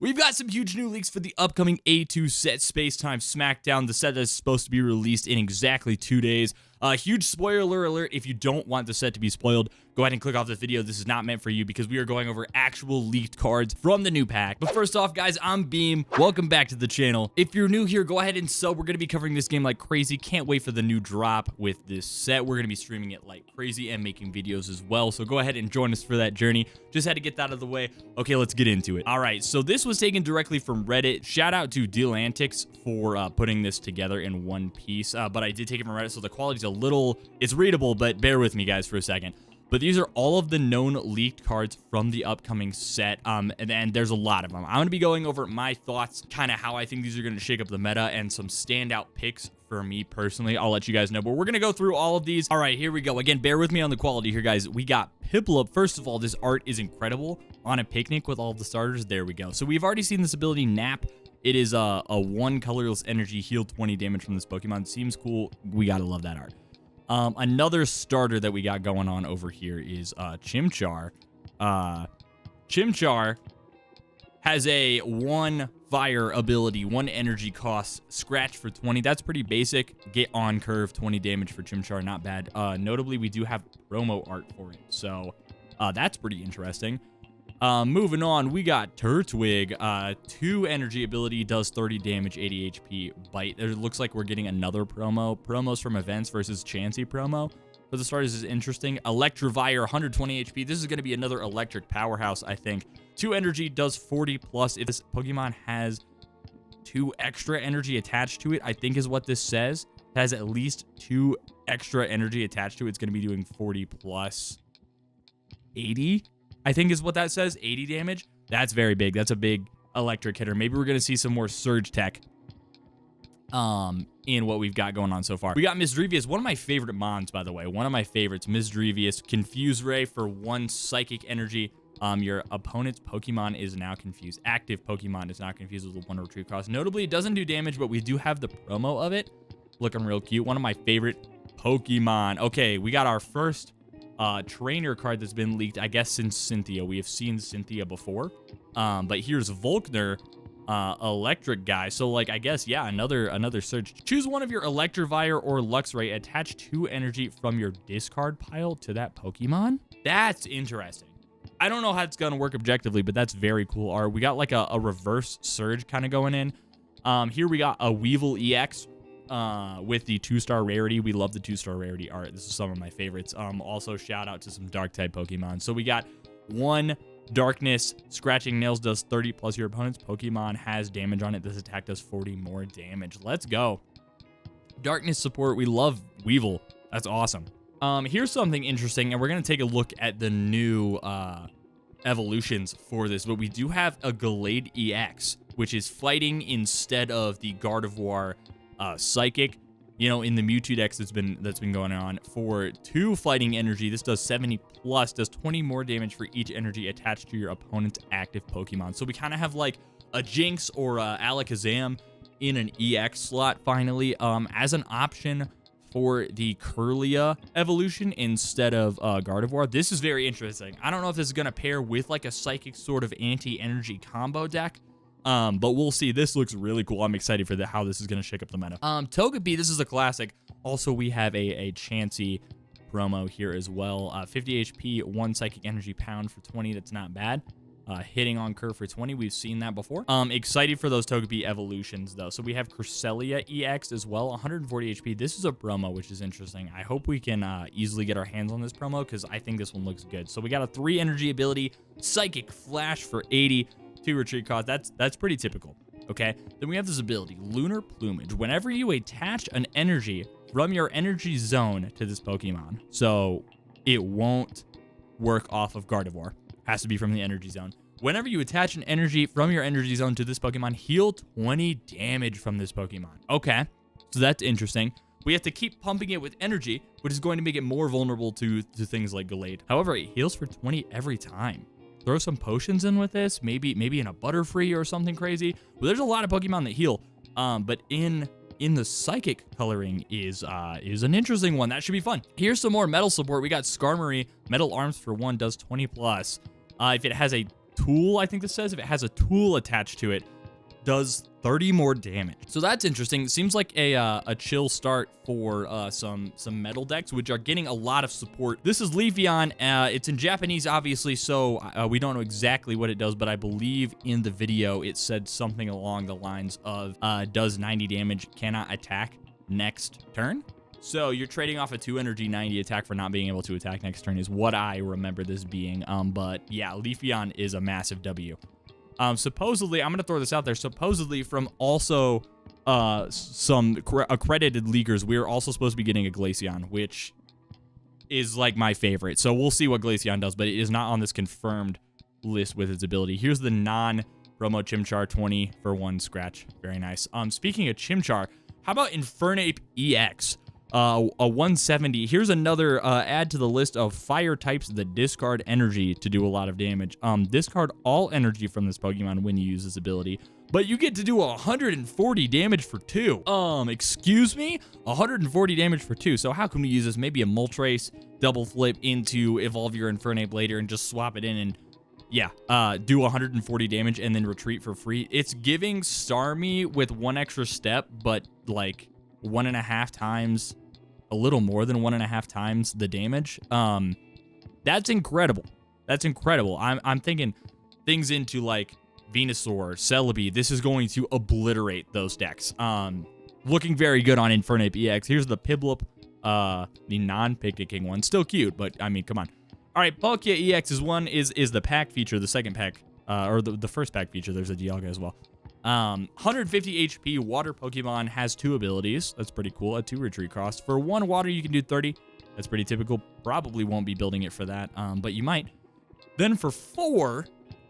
We've got some huge new leaks for the upcoming A2 set, Space-Time SmackDown, the set that is supposed to be released in exactly 2 days. Huge spoiler alert, if you don't want the set to be spoiled, go ahead and click off the video. This is not meant for you because we are going over actual leaked cards from the new pack. But first off, guys, I'm Beam. Welcome back to the channel. If you're new here, go ahead and sub. We're going to be covering this game like crazy. Can't wait for the new drop with this set. We're going to be streaming it like crazy and making videos as well. So go ahead and join us for that journey. Just had to get that out of the way. Okay, let's get into it. All right, so this was taken directly from Reddit. Shout out to Deal Antics for putting this together in one piece. But I did take it from Reddit, so the quality's a little, it's readable, but bear with me, guys, for a second. But these are all of the known leaked cards from the upcoming set, and there's a lot of them. I'm going to be going over my thoughts, kind of how I think these are going to shake up the meta, and some standout picks for me personally. I'll let you guys know, but we're going to go through all of these. All right, here we go. Again, bear with me on the quality here, guys. We got Piplup. First of all, this art is incredible. On a picnic with all of the starters. There we go. So we've already seen this ability, Nap. It is a 1 colorless energy, heal 20 damage from this Pokemon. Seems cool. We got to love that art. Another starter that we got going on over here is Chimchar. Chimchar has a 1 fire ability, 1 energy cost, scratch for 20. That's pretty basic. Get on curve, 20 damage for Chimchar, not bad. Notably, we do have promo art for it, so that's pretty interesting. Moving on, we got Turtwig. 2 energy ability, does 30 damage, 80 HP, bite. It looks like we're getting another promo. Promos from events versus Chansey promo. For the starters is interesting. Electivire, 120 HP. This is going to be another electric powerhouse, I think. 2 energy, does 40 plus. If this Pokemon has 2 extra energy attached to it, I think is what this says. It has at least 2 extra energy attached to it. It's going to be doing 40 plus 80. I think is what that says, 80 damage. That's very big. That's a big electric hitter. Maybe we're going to see some more Surge Tech in what we've got going on so far. We got Misdrevious, one of my favorite mons, by the way. One of my favorites, Misdrevious. Confuse Ray for 1 psychic energy. Your opponent's Pokemon is now confused. Active Pokemon is now confused with a 1 retreat cost. Notably, it doesn't do damage, but we do have the promo of it. Looking real cute. One of my favorite Pokemon. Okay, we got our first trainer card that's been leaked, I guess, since Cynthia. We have seen Cynthia before, but here's Volkner, electric guy. So like, I guess, yeah, another search. Choose one of your Electivire or Luxray, attach 2 energy from your discard pile to that Pokemon. That's interesting. I don't know how it's gonna work objectively, but that's very cool art. We got like a reverse surge kind of going in. Here we got a Weevil EX with the 2-star rarity. We love the 2-star rarity art. This is some of my favorites. Also shout out to some dark type Pokemon. So we got 1 darkness, scratching nails does 30 plus your opponent's Pokemon has damage on it. This attack does 40 more damage. Let's go. Darkness support. We love Weevil. That's awesome. Here's something interesting, and we're going to take a look at the new evolutions for this, but we do have a Gallade EX, which is fighting instead of the Gardevoir psychic, you know, in the Mewtwo decks that's been going on. For 2 fighting energy, this does 70 plus, does 20 more damage for each energy attached to your opponent's active Pokemon. So we kind of have like a Jinx or Alakazam in an EX slot finally, as an option for the Kirlia evolution instead of Gardevoir. This is very interesting. I don't know if this is going to pair with like a psychic sort of anti-energy combo deck, but we'll see. This looks really cool. I'm excited for how this is going to shake up the meta. Togepi, this is a classic. Also, we have a Chansey promo here as well. 50 HP, 1 psychic energy pound for 20. That's not bad. Hitting on curve for 20. We've seen that before. Excited for those Togepi evolutions, though. So we have Cresselia EX as well, 140 HP. This is a promo, which is interesting. I hope we can easily get our hands on this promo because I think this one looks good. So we got a 3 energy ability, Psychic Flash for 80. 2 retreat cost. That's pretty typical. Okay. Then we have this ability, Lunar Plumage. Whenever you attach an energy from your energy zone to this Pokemon, so it won't work off of Gardevoir. Has to be from the energy zone. Whenever you attach an energy from your energy zone to this Pokemon, heal 20 damage from this Pokemon. Okay. So that's interesting. We have to keep pumping it with energy, which is going to make it more vulnerable to things like Gallade. However, it heals for 20 every time. Throw some potions in with this, maybe in a Butterfree or something crazy. Well, there's a lot of Pokemon that heal, but in the psychic coloring is an interesting one. That should be fun. Here's some more metal support. We got Skarmory, metal arms for 1, does 20 plus. If it has a tool, I think this says, if it has a tool attached to it, does 30 more damage. So that's interesting. It seems like a chill start for some metal decks, which are getting a lot of support. This is Leafeon. It's in Japanese, obviously, so we don't know exactly what it does, but I believe in the video it said something along the lines of does 90 damage, cannot attack next turn. So you're trading off a 2 energy 90 attack for not being able to attack next turn is what I remember this being. But yeah, Leafeon is a massive W. Supposedly, I'm going to throw this out there, supposedly from also some accredited leaguers, we're also supposed to be getting a Glaceon, which is like my favorite. So we'll see what Glaceon does, but it is not on this confirmed list with its ability. Here's the non-promo Chimchar, 20 for 1 scratch. Very nice. Speaking of Chimchar, how about Infernape EX? A 170. Here's another add to the list of fire types that discard energy to do a lot of damage. Discard all energy from this Pokemon when you use this ability, but you get to do 140 damage for 2. Excuse me? 140 damage for 2. So how can we use this? Maybe a Moltres, double flip into evolve your Infernape later and just swap it in and yeah, do 140 damage and then retreat for free. It's giving Starmie with 1 extra step, but like 1.5 times, a little more than 1.5 times the damage. That's incredible. That's incredible. I'm thinking things into like Venusaur, Celebi. This is going to obliterate those decks. Looking very good on Infernape EX. Here's the Piplup, the non-Picnicking one. Still cute, but I mean, come on. All right, Palkia EX is the pack feature, the second pack, or the first pack feature. There's a Dialga as well. 150 HP water Pokemon, has 2 abilities. That's pretty cool. A 2 retreat cost. For 1 water, you can do 30. That's pretty typical. Probably won't be building it for that, but you might. Then for 4,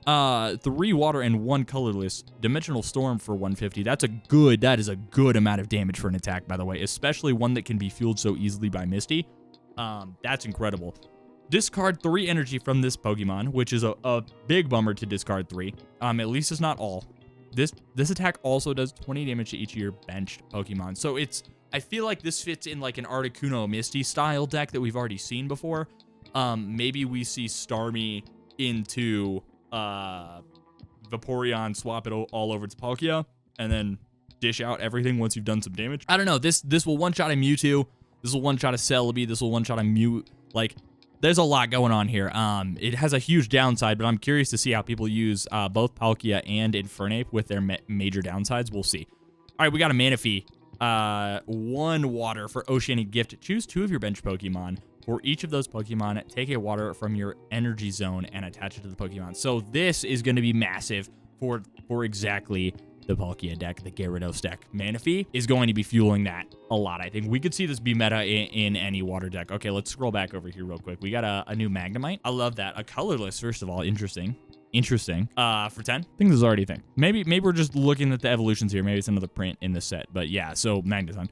3 water and 1 colorless, Dimensional Storm for 150. That is a good amount of damage for an attack, by the way, especially one that can be fueled so easily by Misty. That's incredible. Discard 3 energy from this Pokemon, which is a big bummer to discard 3. At least it's not all. This attack also does 20 damage to each of your benched Pokemon. So I feel like this fits in like an Articuno Misty style deck that we've already seen before. Maybe we see Starmie into Vaporeon, swap it all over to Palkia, and then dish out everything once you've done some damage. I don't know. This will one-shot a Mewtwo. This will one-shot a Celebi. This will one-shot a Mew. Like, there's a lot going on here. It has a huge downside, but I'm curious to see how people use both Palkia and Infernape with their major downsides. We'll see. All right, we got a Manaphy. 1 water for Oceanic Gift. Choose 2 of your bench Pokemon. For each of those Pokemon, take a water from your energy zone and attach it to the Pokemon. So this is going to be massive for exactly the Palkia deck, the Gyarados deck. Manaphy is going to be fueling that a lot. I think we could see this be meta in any water deck. Okay, let's scroll back over here real quick. We got a new Magnemite. I love that. A colorless, first of all. Interesting. For 10. I think this is already a thing. Maybe we're just looking at the evolutions here. Maybe it's another print in the set. But yeah, so Magneton.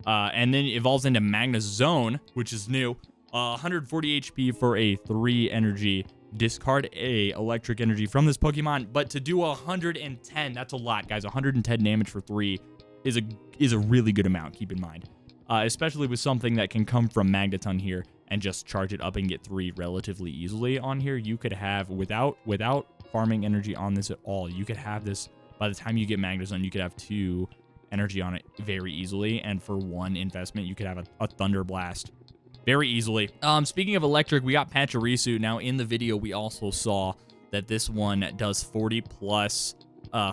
And then it evolves into Magnezone, which is new. 140 HP for a 3 energy. Discard a electric energy from this Pokemon, but to do 110, that's a lot, guys. 110 damage for 3 is a really good amount, keep in mind. Especially with something that can come from Magneton here and just charge it up and get 3 relatively easily on here. You could have, without farming energy on this at all, you could have this, by the time you get Magnezone, you could have 2 energy on it very easily, and for 1 investment, you could have a Thunder Blast very easily. Speaking of electric, we got Pachirisu. Now, in the video, we also saw that this one does 40 plus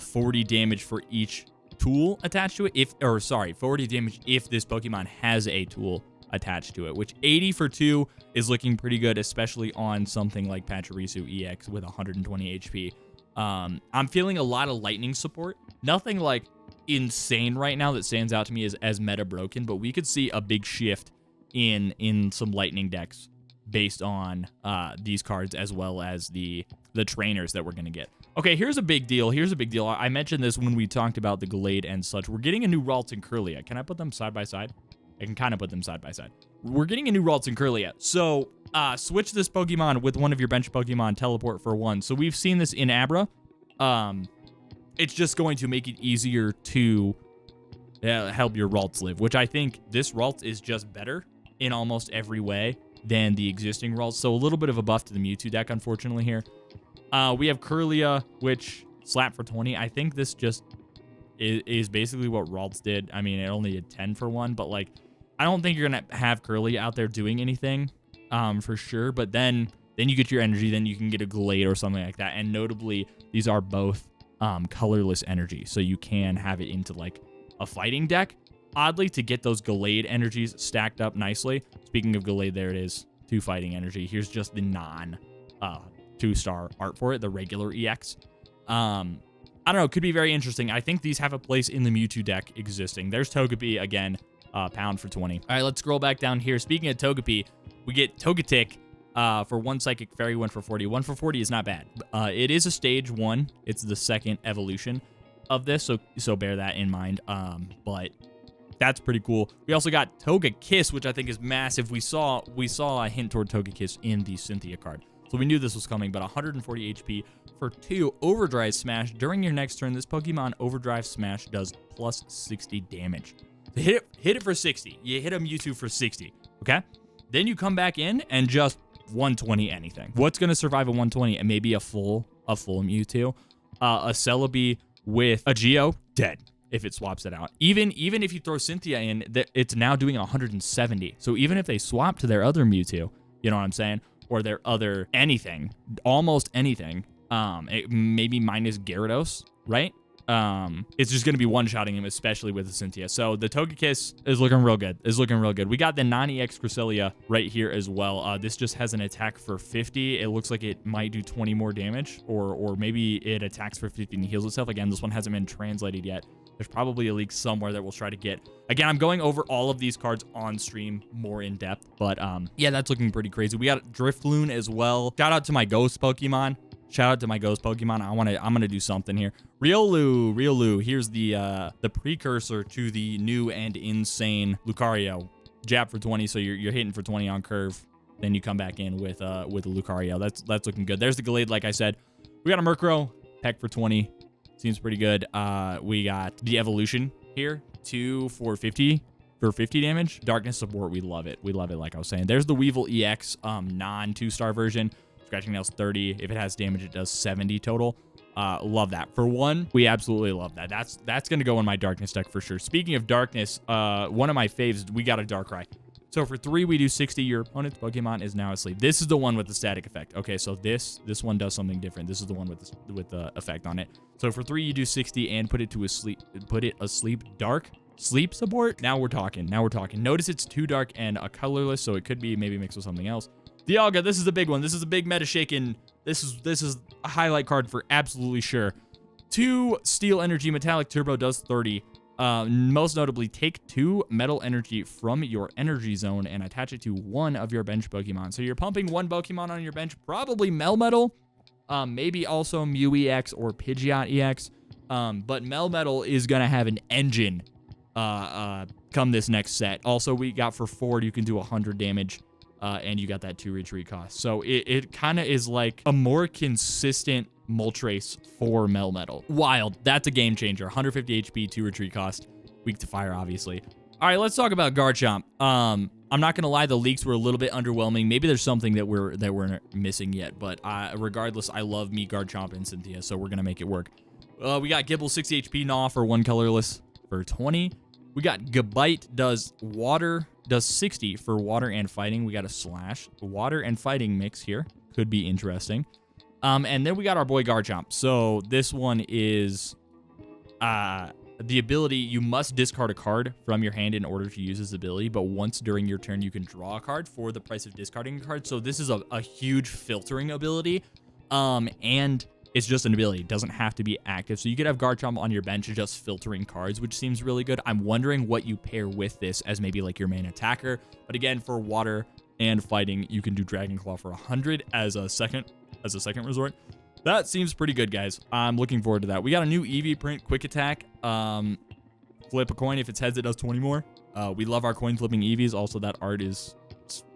40 damage for each tool attached to it. 40 damage if this Pokemon has a tool attached to it, which 80 for 2 is looking pretty good, especially on something like Pachirisu EX with 120 HP. I'm feeling a lot of lightning support. Nothing like insane right now that stands out to me as meta broken, but we could see a big shift in some lightning decks based on these cards, as well as the trainers that we're going to get. Okay, here's a big deal. I mentioned this when we talked about the Glade and such. We're getting a new Ralts and Kirlia. Can I put them side by side? I can kind of put them side by side. We're getting a new Ralts and Kirlia. So switch this Pokemon with one of your bench Pokemon, teleport for 1. So we've seen this in Abra. It's just going to make it easier to help your Ralts live, which I think this Ralts is just better in almost every way than the existing Ralts. So a little bit of a buff to the Mewtwo deck, unfortunately, here. We have Kirlia, which slap for 20. I think this just is basically what Ralts did. I mean, it only did 10 for 1, but like, I don't think you're gonna have Kirlia out there doing anything, for sure. But then you get your energy, then you can get a Glade or something like that. And notably, these are both colorless energy, so you can have it into like a fighting deck. Oddly, to get those Glade energies stacked up nicely. Speaking of Glade, there it is, 2 fighting energy. Here's just the non 2-star art for it, the regular EX. I don't know, could be very interesting. I think these have a place in the Mewtwo deck existing. There's Togepi again, pound for 20. All right, let's scroll back down here. Speaking of Togepi, we get Togetic for 1 Psychic Fairy, 1 for 40. 1 for 40 is not bad. It is a stage 1. It's the 2nd evolution of this, so bear that in mind. But that's pretty cool. We also got Togekiss, which I think is massive. We saw a hint toward Togekiss in the Cynthia card. So we knew this was coming, but 140 HP for 2 Overdrive Smash. During your next turn, this Pokemon Overdrive Smash does plus 60 damage. So hit it for 60. You hit a Mewtwo for 60, okay? Then you come back in and just 120 anything. What's going to survive a 120? And maybe a full Mewtwo. A Celebi with a Geo, dead if it swaps it out. Even if you throw Cynthia in, it's now doing 170. So even if they swap to their other Mewtwo, you know what I'm saying? Or their other anything, almost anything, maybe minus Gyarados, right? It's just going to be one-shotting him, especially with the Cynthia. So the Togekiss is looking real good. We got the non-EX Cresselia right here as well. This just has an attack for 50. It looks like it might do 20 more damage, or maybe it attacks for 50 and heals itself. Again, this one hasn't been translated yet. There's probably a leak somewhere that we'll try to get. Again, I'm going over all of these cards on stream more in depth, but yeah, that's looking pretty crazy. We got Drifloon as well. Shout out to my ghost Pokemon. I'm gonna do something here. Riolu. Here's the precursor to the new and insane Lucario. Jab for 20, so you're hitting for 20 on curve. Then you come back in with a Lucario. That's looking good. There's the Glade, like I said. We got a Murkrow, Peck for 20. Seems pretty good. We got the Evolution here, 2 for 50 damage. Darkness Support, we love it. Like I was saying. There's the Weevil EX non 2-star version. Scratching Nails 30. If it has damage, it does 70 total. Love that. For 1, we absolutely love that. That's gonna go in my Darkness deck for sure. Speaking of Darkness, one of my faves, we got a Darkrai. So for 3, we do 60. Your opponent's Pokemon is now asleep. This is the one with the static effect. Okay, so this one does something different. This is the one with the effect on it. So for 3, you do 60 and put it asleep. Dark sleep support. Now we're talking. Notice it's 2 dark and a colorless, so it could be maybe mixed with something else. Dialga, this is a big one. This is a big meta shaken. This is a highlight card for absolutely sure. 2 Steel Energy Metallic Turbo does 30. Most notably, take 2 Metal Energy from your energy zone and attach it to 1 of your bench Pokemon. So you're pumping 1 Pokemon on your bench, probably Melmetal, maybe also Mew EX or Pidgeot EX. But Melmetal is going to have an engine come this next set. Also, we got for 4, you can do 100 damage, and you got that 2 retreat cost. So it kind of is like a more consistent Moltres for Melmetal. Wild. That's a game changer. 150 HP, 2 retreat cost. Weak to fire, obviously. All right, let's talk about Garchomp. I'm not gonna lie, the leaks were a little bit underwhelming. Maybe there's something that we're missing yet, but regardless, I love me Garchomp and Cynthia, so we're gonna make it work. We got Gibble 60 HP Gnaw for 1 colorless for 20. We got Gabite does 60 for water and fighting. We got a Slash. Water and fighting mix here. Could be interesting. And then we got our boy Garchomp. So this one is the ability, you must discard a card from your hand in order to use this ability, but once during your turn, you can draw a card for the price of discarding a card. So this is a huge filtering ability, and it's just an ability. It doesn't have to be active. So you could have Garchomp on your bench just filtering cards, which seems really good. I'm wondering what you pair with this as maybe like your main attacker. But again, for water and fighting, you can do Dragon Claw for 100 as a second resort. That seems pretty good, guys. I'm looking forward to that. We got a new Eevee print, Quick Attack. Flip a coin. If it's heads, it does 20 more. We love our coin flipping Eevees. Also, that art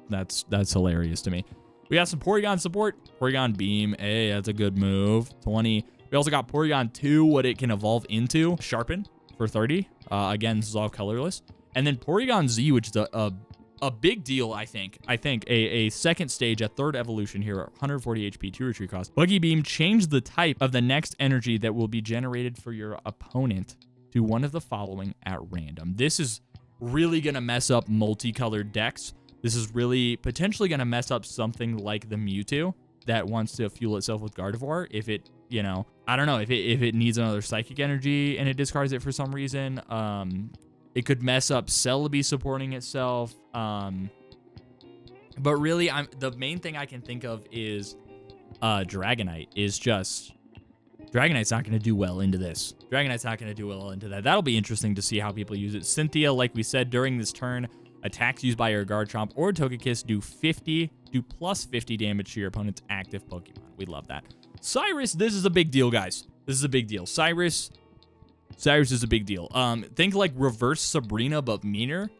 that's hilarious to me. We got some Porygon support. Porygon Beam. Hey, that's a good move. 20. We also got Porygon 2, what it can evolve into. Sharpen for 30. Again, this is all colorless. And then Porygon Z, which is a a big deal, I think. A second stage, a third evolution here, 140 HP, 2 retreat cost. Buggy Beam changed the type of the next energy that will be generated for your opponent to one of the following at random. This is really going to mess up multicolored decks. This is really potentially going to mess up something like the Mewtwo that wants to fuel itself with Gardevoir. If it, you know, I don't know, if it needs another psychic energy and it discards it for some reason, it could mess up Celebi supporting itself. But really, the main thing I can think of is Dragonite is just... Dragonite's not going to do well into this. Dragonite's not going to do well into that. That'll be interesting to see how people use it. Cynthia, like we said, during this turn, attacks used by your Garchomp or Togekiss do plus 50 damage to your opponent's active Pokemon. We love that. Cyrus, this is a big deal, guys. This is a big deal. Cyrus is a big deal. Think like reverse Sabrina, but meaner.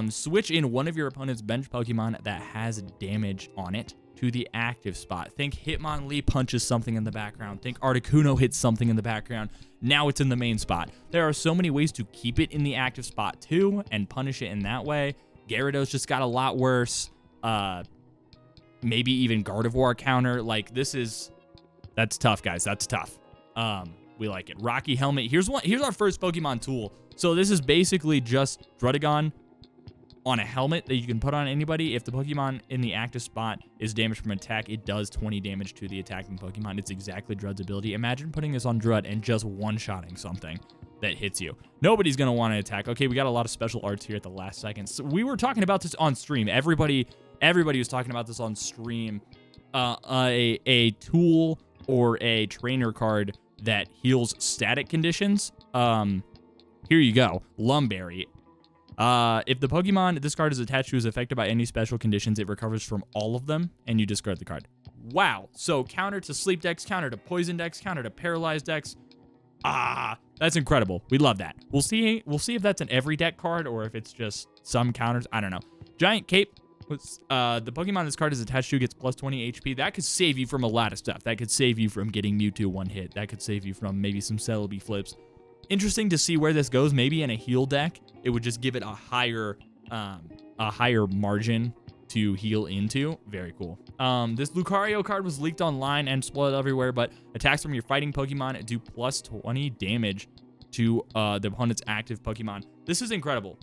Switch in one of your opponent's bench Pokemon that has damage on it to the active spot. Think Hitmonlee punches something in the background. Think Articuno hits something in the background. Now it's in the main spot. There are so many ways to keep it in the active spot too and punish it in that way. Gyarados just got a lot worse. Maybe even Gardevoir counter. Like that's tough, guys. That's tough. We like it. Rocky Helmet. Here's our first Pokemon tool. So this is basically just Druddigon on a helmet that you can put on anybody. If the Pokemon in the active spot is damaged from attack, it does 20 damage to the attacking Pokemon. It's exactly Drud's ability. Imagine putting this on Drud and just one-shotting something that hits you. Nobody's going to want to attack. Okay, we got a lot of special arts here at the last second. So we were talking about this on stream. Everybody was talking about this on stream. A tool or a trainer card that heals static conditions. Here you go. Lumberry. If the Pokemon this card is attached to is affected by any special conditions, it recovers from all of them, and you discard the card. Wow. So counter to sleep decks, counter to poison decks, counter to paralyzed decks. That's incredible. We love that. We'll see if that's an every deck card or if it's just some counters. I don't know. Giant Cape. The Pokemon this card is attached to gets plus 20 HP. That could save you from a lot of stuff. That could save you from getting Mewtwo one hit. That could save you from maybe some Celebi flips. Interesting to see where this goes. Maybe in a heal deck, it would just give it a higher margin to heal into. Very cool. This Lucario card was leaked online and spoiled everywhere, but attacks from your fighting Pokemon do plus 20 damage to the opponent's active Pokemon. This is incredible.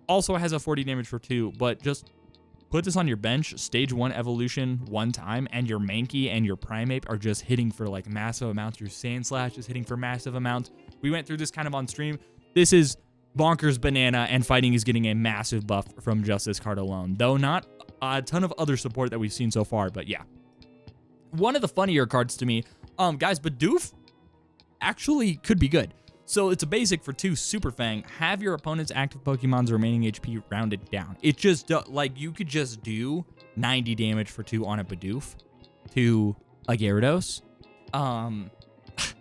Also has a 40 damage for 2, but just put this on your bench, stage 1 evolution one time, and your Mankey and your Primeape are just hitting for like massive amounts. Your Sandslash is hitting for massive amounts. We went through this kind of on stream. This is bonkers banana, and fighting is getting a massive buff from just this card alone, though not a ton of other support that we've seen so far. But yeah, one of the funnier cards to me, guys, Bidoof actually could be good. So it's a basic for 2 Super Fang. Have your opponent's active Pokemon's remaining HP rounded down. It just, like, you could just do 90 damage for 2 on a Bidoof to a Gyarados.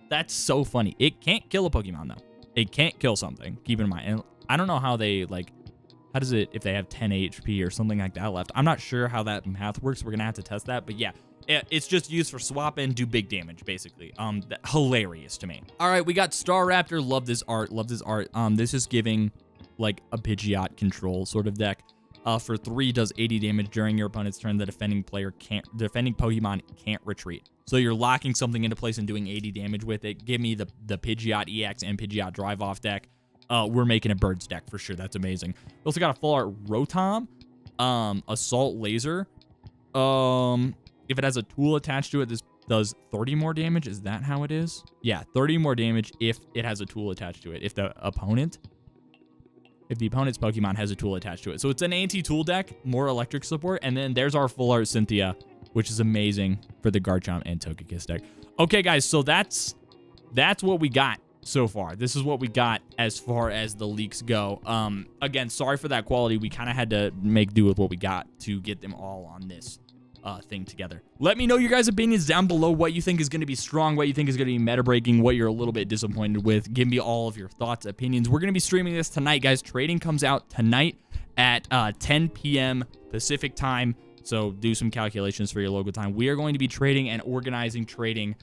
That's so funny. It can't kill a Pokemon, though. It can't kill something. Keep in mind. And I don't know how they, like, how does it, if they have 10 HP or something like that left. I'm not sure how that math works. We're going to have to test that. But yeah. It's just used for swap and do big damage, basically. Hilarious to me. All right, we got Staraptor. Love this art. Love this art. This is giving like a Pidgeot control sort of deck. For 3, does 80 damage during your opponent's turn. The defending Pokemon can't retreat. So you're locking something into place and doing 80 damage with it. Give me the Pidgeot EX and Pidgeot Drive Off deck. We're making a Birds deck for sure. That's amazing. We also got a full art Rotom, Assault Laser. If it has a tool attached to it, this does 30 more damage. Is that how it is? Yeah, 30 more damage if it has a tool attached to it. If the opponent's Pokemon has a tool attached to it. So it's an anti-tool deck, more electric support. And then there's our full art Cynthia, which is amazing for the Garchomp and Togekiss deck. Okay, guys, so that's what we got so far. This is what we got as far as the leaks go. Again, sorry for that quality. We kind of had to make do with what we got to get them all on this thing together. Let me know your guys' opinions down below, what you think is going to be strong, what you think is going to be meta breaking, what you're a little bit disappointed with. Give me all of your thoughts, opinions. We're going to be streaming this tonight, guys. Trading comes out tonight at 10 p.m. Pacific time. So do some calculations for your local time. We are going to be trading and organizing trading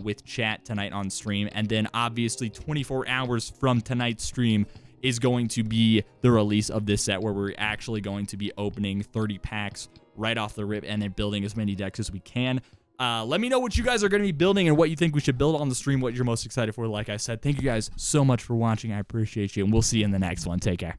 with chat tonight on stream. And then obviously 24 hours from tonight's stream is going to be the release of this set, where we're actually going to be opening 30 packs right off the rip and then building as many decks as we can. Let me know what you guys are going to be building and what you think we should build on the stream, what you're most excited for. Like I said, thank you guys so much for watching. I appreciate you, and we'll see you in the next one. Take care.